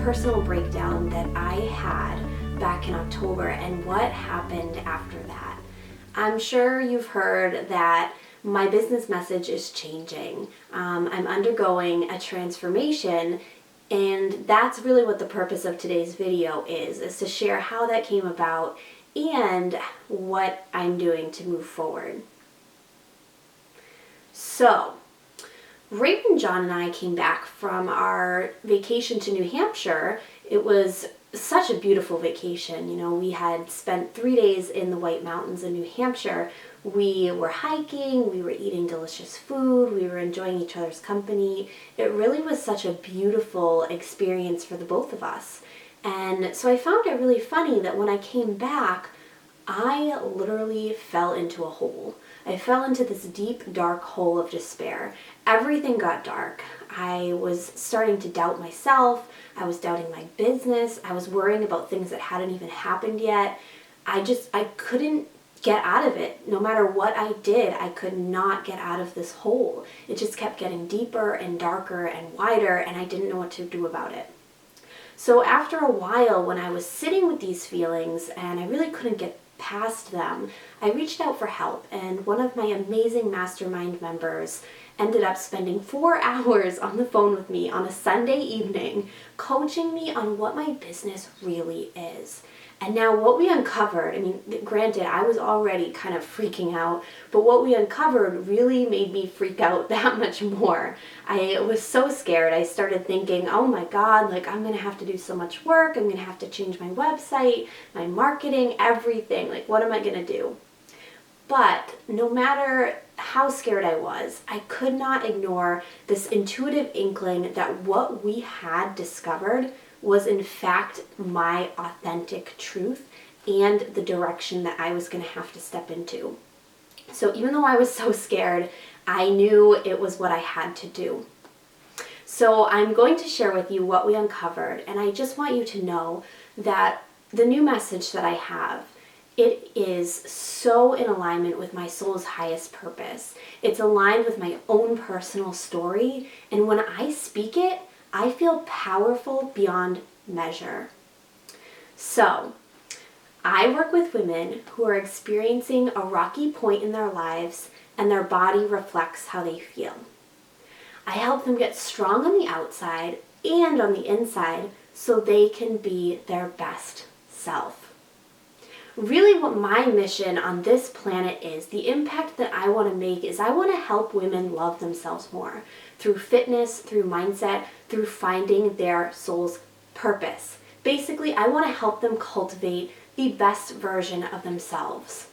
personal breakdown that I had back in October and what happened after that. I'm sure you've heard that my business message is changing. I'm undergoing a transformation, and that's really what the purpose of today's video is to share how that came about and what I'm doing to move forward. So, Raven, John, and I came back from our vacation to New Hampshire. It was such a beautiful vacation. You know, we had spent 3 days in the White Mountains in New Hampshire. We were hiking, we were eating delicious food, we were enjoying each other's company. It really was such a beautiful experience for the both of us. And so I found it really funny that when I came back, I literally fell into a hole. I fell into this deep, dark hole of despair. Everything got dark. I was starting to doubt myself. I was doubting my business. I was worrying about things that hadn't even happened yet. I couldn't get out of it. No matter what I did, I could not get out of this hole. It just kept getting deeper and darker and wider, and I didn't know what to do about it. So after a while, when I was sitting with these feelings and I really couldn't get past them, I reached out for help, and one of my amazing mastermind members ended up spending 4 hours on the phone with me on a Sunday evening, coaching me on what my business really is. And now what we uncovered, I mean, granted, I was already kind of freaking out, but what we uncovered really made me freak out that much more. I was so scared. I started thinking, oh my God, like I'm going to have to do so much work. I'm going to have to change my website, my marketing, everything. Like, what am I going to do? But no matter how scared I was, I could not ignore this intuitive inkling that what we had discovered was in fact my authentic truth and the direction that I was going to have to step into. So even though I was so scared, I knew it was what I had to do. So I'm going to share with you what we uncovered, and I just want you to know that the new message that I have, it is so in alignment with my soul's highest purpose. It's aligned with my own personal story, and when I speak it, I feel powerful beyond measure. So, I work with women who are experiencing a rocky point in their lives and their body reflects how they feel. I help them get strong on the outside and on the inside so they can be their best self. Really what my mission on this planet is, the impact that I want to make is I want to help women love themselves more through fitness, through mindset, through finding their soul's purpose. Basically, I want to help them cultivate the best version of themselves.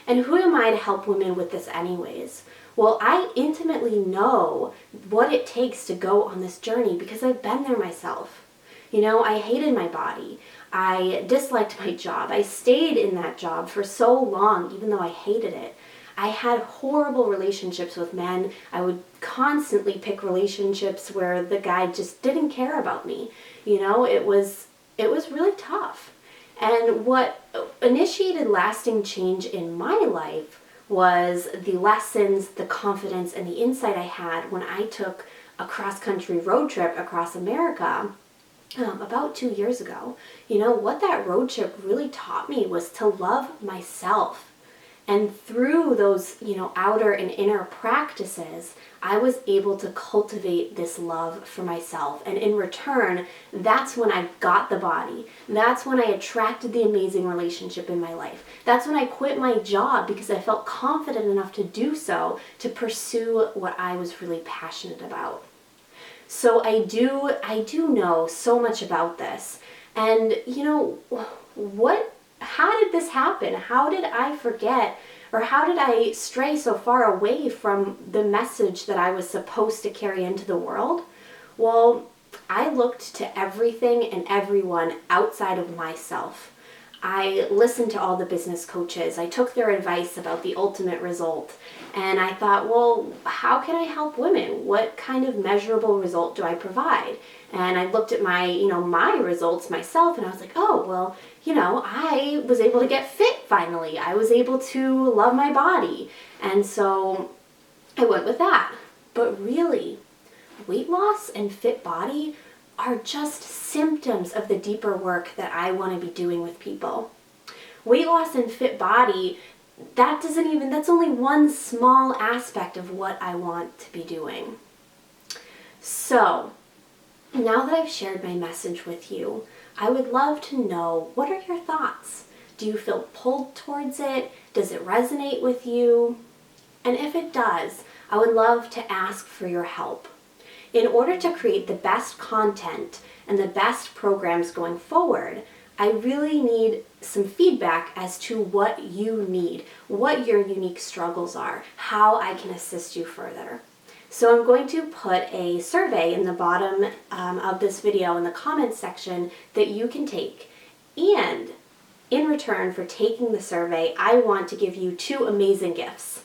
And who am I to help women with this anyways? Well, I intimately know what it takes to go on this journey because I've been there myself. You know, I hated my body. I disliked my job. I stayed in that job for so long, even though I hated it. I had horrible relationships with men. I would constantly pick relationships where the guy just didn't care about me. You know, it was really tough. And what initiated lasting change in my life was the lessons, the confidence, and the insight I had when I took a cross-country road trip across America about 2 years ago. You know, what that road trip really taught me was to love myself. And through those, outer and inner practices, I was able to cultivate this love for myself. And in return, that's when I got the body. That's when I attracted the amazing relationship in my life. That's when I quit my job because I felt confident enough to do so, to pursue what I was really passionate about. So I do know so much about this. And how did this happen? How did I forget, or how did I stray so far away from the message that I was supposed to carry into the world? Well, I looked to everything and everyone outside of myself. I listened to all the business coaches. I took their advice about the ultimate result. And I thought, well, how can I help women? What kind of measurable result do I provide? And I looked at my results myself, and I was like, oh, well, I was able to get fit finally. I was able to love my body. And so I went with that. But really, weight loss and fit body are just symptoms of the deeper work that I want to be doing with people. Weight loss and fit body, that's only one small aspect of what I want to be doing. So, now that I've shared my message with you, I would love to know, what are your thoughts? Do you feel pulled towards it? Does it resonate with you? And if it does, I would love to ask for your help. In order to create the best content and the best programs going forward, I really need some feedback as to what you need, what your unique struggles are, how I can assist you further. So I'm going to put a survey in the bottom of this video in the comments section that you can take. And in return for taking the survey, I want to give you 2 amazing gifts.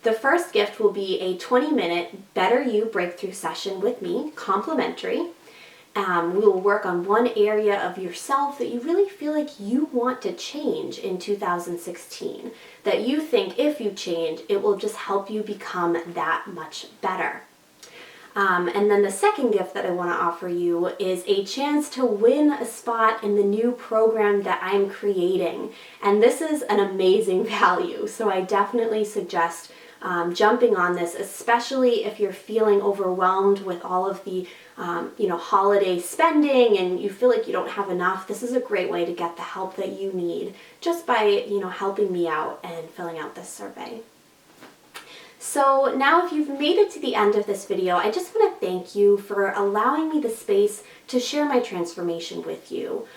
The first gift will be a 20-minute Better You breakthrough session with me, complimentary. We will work on one area of yourself that you really feel like you want to change in 2016, that you think if you change, it will just help you become that much better. And then the second gift that I want to offer you is a chance to win a spot in the new program that I'm creating. And this is an amazing value, so I definitely suggest jumping on this, especially if you're feeling overwhelmed with all of the holiday spending and you feel like you don't have enough. This is a great way to get the help that you need just by helping me out and filling out this survey. So now if you've made it to the end of this video, I just want to thank you for allowing me the space to share my transformation with you.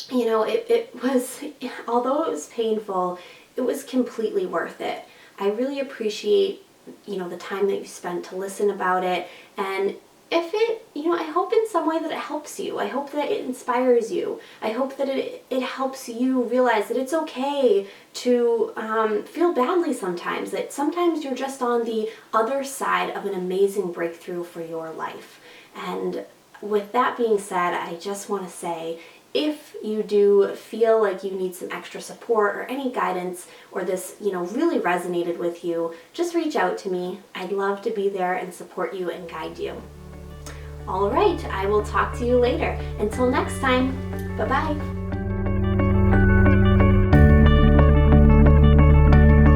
It was, although it was painful, it was completely worth it. I really appreciate, the time that you spent to listen about it. And if it, I hope in some way that it helps you. I hope that it inspires you. I hope that it helps you realize that it's okay to feel badly sometimes, that sometimes you're just on the other side of an amazing breakthrough for your life. And with that being said, I just want to say, if you do feel like you need some extra support or any guidance, or this, really resonated with you, just reach out to me. I'd love to be there and support you and guide you. All right, I will talk to you later. Until next time, bye-bye.